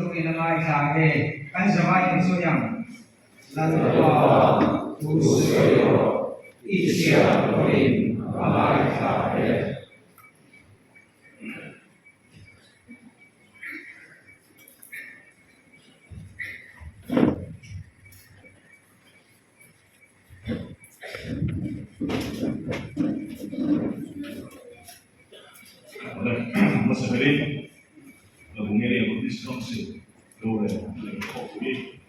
tu inangai sage kan zaman insunyam lalu tu suyo isya koin amai sage. Masakali, labungnya yang berdiskusi, dua yang kopi,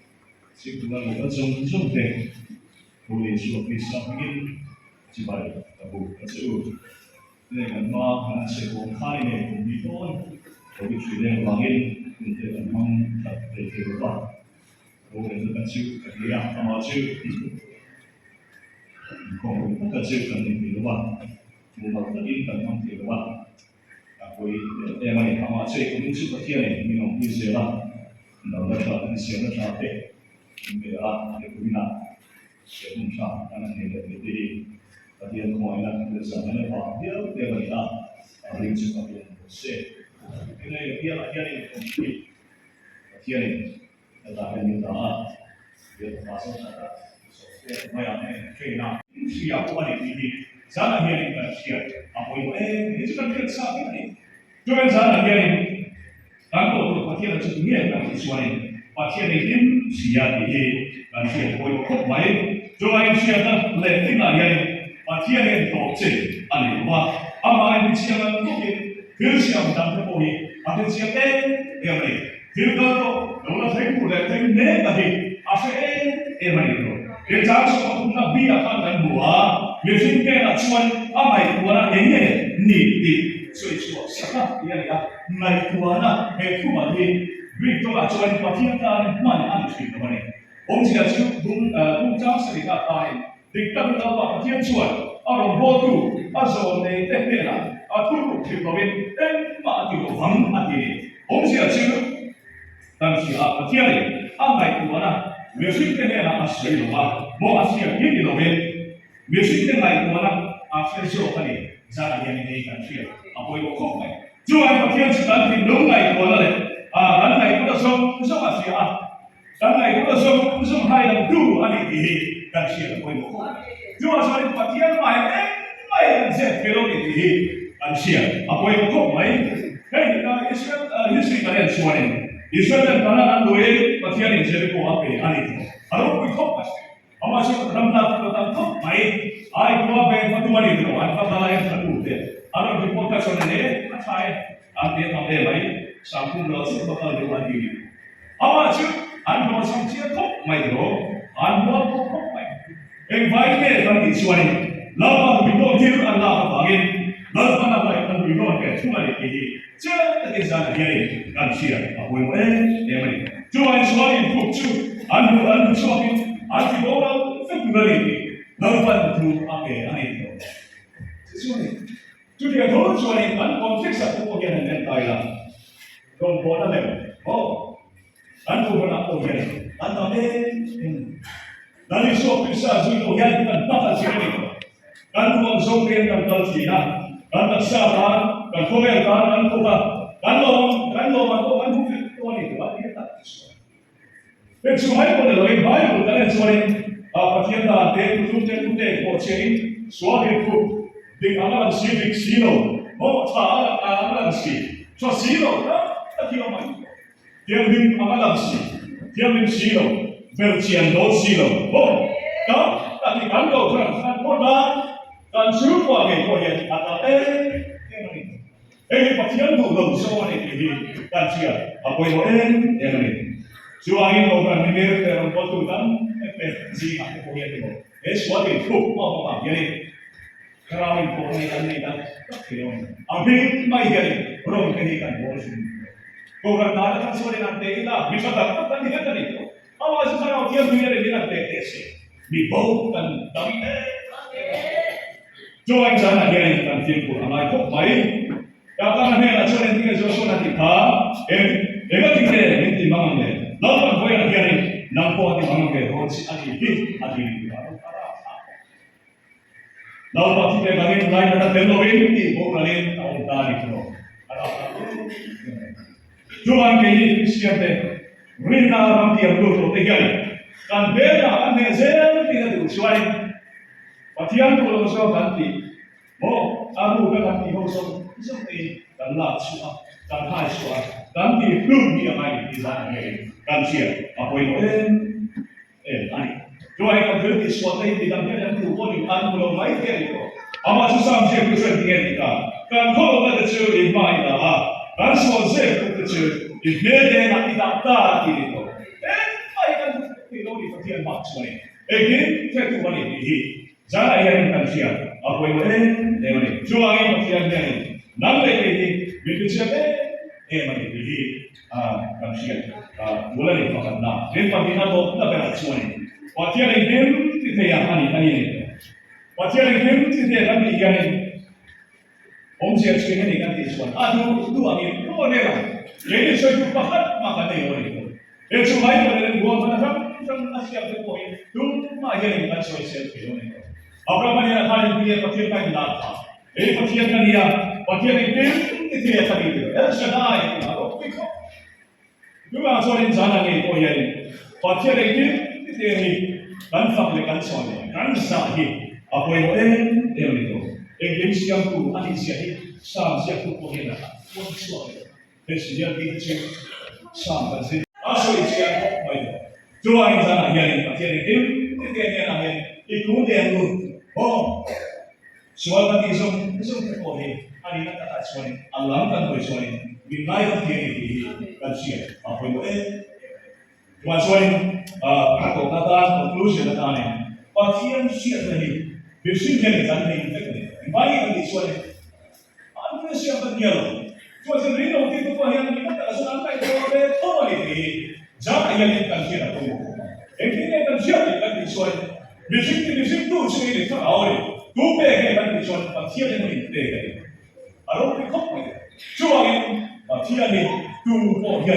si tuan muda jom deh, dua sudah bisa bikin cibai, tabu, kacau. Ini kan mah kan sebelum hari ini bidon, tapi sudah bangin, ini kan mang tak terlepas. Dua itu kacau, kerja amaju, kau kacau kan ini terlepas, mula tadi kan mang terlepas. Aku yang mana kamu cek ini sudah tiada ni minum ini lah, dah dah ini sampai ini ada kubina, sebelum sah karena ni jadi tadi yang kau ingat bersama ni dia mana ada yang cukup yang se, ini dia ni komplit, dia ni ada yang dah dia masuk ada software macam ni trainer siapa ni ini. Sana dia ni kan siap. Apa itu? Itu kan kita sahaja ni. Jangan sana dia ni. Kalau tu pasien itu dunia kan sesuatu. Pasien ini siap ini kan siap. Kau kau baik. Jangan siap tak lepas dia ni. Pasien ini doktor. Ani wah. Ama ini siap tu ni. Dia siap tak boleh. Ada siap dia ni. Dia tu kalau saya pula saya ni tadi. Asyik mana itu. Dia jangan semua nak biar kan buat. Mesin kena cuan amai kuana ini ni suatu siapa dia ya mai kuana cuma di berita cuan patian kan mana ada cerita mana. Jika cuman jangan serika lain. Diktat apa patian cuan orang bodoh asal ni tekena aku terkawin mati orang mati. Jika cuman dan siapa patian ni amai kuana mesin kena asal rumah mau asal ini domen. Mesin dengan mana akhir jauh ni, jangan yang ini kan siapa, apa itu kau mai. Jual pakai sekarang ni longai mana le, longai itu semua siapa, longai itu semua hai yang tu ani ini kan siapa apa itu. Jual sekarang pakai mai set kalau ini kan siapa, apa itu kau mai. Hei, Israel kalian semua ni, Israel dan kanan dua pakai ni jadi kau apa ani itu. Kalau kau pasti. Amasih ramlah tentang baik. Ai dua baik satu hari itu. Ai pada yang satu deh. Anak di kota sana ni, saya ambil baik. Sampun langsung bakal dua hari. Amasih anda masih siapa kok mai itu. Anda kok mai. Baik ni tadi suara. Lalu kita hidup Allah bagi. Lalu mana baik anda hidup ke cuma ini. Jangan terkesan dia ni kan siapa. Apa yang mana? Jual suara itu anda suara. Arti orang Februari lawan itu apa ini? Sesuatu. Jadi kalau soal kan konteks aku bagian yang Thailand. Kalau bola level, anu bola bagian. Anu dari soal bisa juga yang kan apa sih ini? Anu orang soal yang kan Cina, kan Sabah, kan Korea, kan Kuba, kan orang itu dia tak sesuai. Dan semua itu adalah baik bukan soal patian dah tute coaching soal itu di amalan civic silo, amalan si, so silo, tak kira macam dia di amalan si, dia di silo, bercian dot silo, tapi kan kau kan dan serupa kau yang ada patian tu belum soal ini kan siapa apa yang ini. Jualin orang ini dalam waktu kan, si aku punya itu. Suatu itu, apa jadi kerawin punya ini kan, ambil mai jadi orang ini kan boleh. Orang ada kan soal nanti kita bisa dapat kan dia tadi itu. Awal sekarang dia punya ini nanti tesi, dibau kan tapi jualin sana dia ini kan tipu, anak itu baik. Kalau nanti ada soal nanti jual nanti tinggal nanti bangun deh. Lalu kau yang dia ni nampak di mana ke? Kau si adi ni. Lalu pasti dia bagi lain ada teknologi ini, bukan lain tahun tadi tu. Ada apa? Tuhan kini Kristian te, rina orang tiap dulu tegak. Kan beda kan nezel tidak diusuai. Patian tu lalu so ganti. Mo aku kan ganti mo so seperti dan lah suah dan hai suah ganti belum dia main di sana ni. Kan siap apa yang ani. Tuhan kan berarti suatu yang tidak ada tu pun kan belum main dia itu. Ama susah siap besar dia kita. Kan kalau ada curi main dah. Kan semua saya kecil, dia nak tidak tahu itu. Mai kan tidak boleh pertian maksud ni. Gini saya tu boleh ini. Jangan yang kan siap. Apa yang ni? Jual yang pertian ni. Nampak ini, bila siapa? Mana ini? Kan siap. Boleh ni makan nak. Dia pertian tu tak berat semua ni. Pertian ini kita yang ani. Pertian ini kita yang ani. Om siap sekali ni kan tiswan. Aduh, tu angin, tu orang. Jadi saya tu pahat makan ni orang itu. Yang cuma itu adalah dua macam asyik tu poin. Tu macam ni kan saya sekali orang itu. Apa mana hal ini pertian kan nak. Pertian kan dia, pertian itu dia tadi itu. Sedai itu. Aku pikir. Dua orang sana ni poin ini. Pertian itu dia ni kan fakir kan soalnya. Kan sahih. Apa yang itu. English yang tu ani siapa sam siapa tu boleh nak buat suara. Dia itu sam pasal. Asal siapa baik. Jual yang sana yang pasal itu dia yang ikut dia tu. Oh, soal nanti esok boleh. Ani nak kata soal Allah kan boleh soal. Binai dia ini kan siapa. Apa itu Jual soal atau kata conclusion kata ni. Pasien siapa ni? Bersih jadi jangan ini. Baik bagi suara. Apa siapa dia? Cuma sendiri waktu itu yang kita tak suka angkat itu oleh orang ini. Jangan yang kita kira tu. Ini kan siapa yang di suara. Bisik tu sendiri tak awal. Tu pergi kan di suara pasien yang ini pergi. Aru pikuk ni. Cuma ini pasien ini tu orang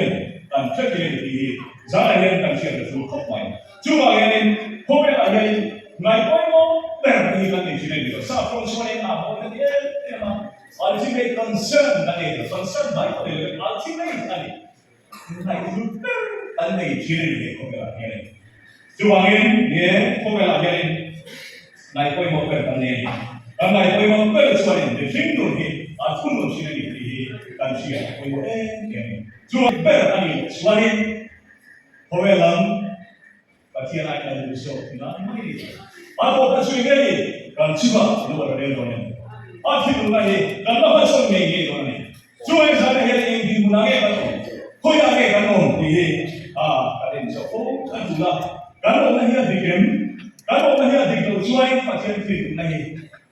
dan terjadi di. Jangan yang kita kira tu pikuk ni. Cuma ini kau yang naik poin berhentikan di sini juga. Sahaja soalnya apa? Dia ultimate concern tadi itu. Concern baik oleh ultimate tadi. Naik itu tadi di sini ni kau berani. Juangin dia kau berani. Naik poin mau berani. Kalau naik poin mau berani soalnya di sini ni. Aku pun sini di kan siapa poin ni. Juang berani soalnya kau berani. Pasti naik lagi besok. Nah ini. Apa pasal ini? Kan siapa luar dari orang ini. Akhir mulai kan apa pasal ini orang ini. Jual sana yang dimulai kan. Kau yang kan ini. Kalian siapa? Kan juga. Kalau orang yang dikem, kalau orang yang dikem jual pasal itu lagi.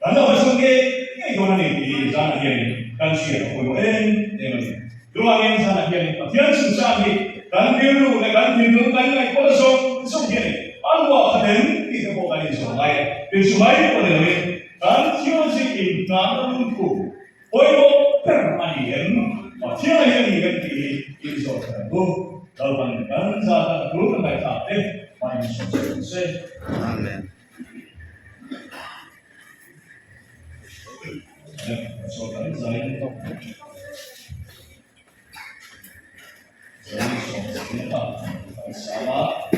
Kalau pasal ini orang ini sana yang kan siapa? Kau ini. Dua yang sana yang pasal susah ni. Kan biru, kan naik kosong, kosong ni. Alwa kadang kita bukan Israel. Israel pada ni kan siapa sih intan itu. Oyo permanian. Macam yang ini kan Israel. Oh, kalau kan zaman dulu kan mereka main sosialisasi. Amen. Soalan saya. Salah.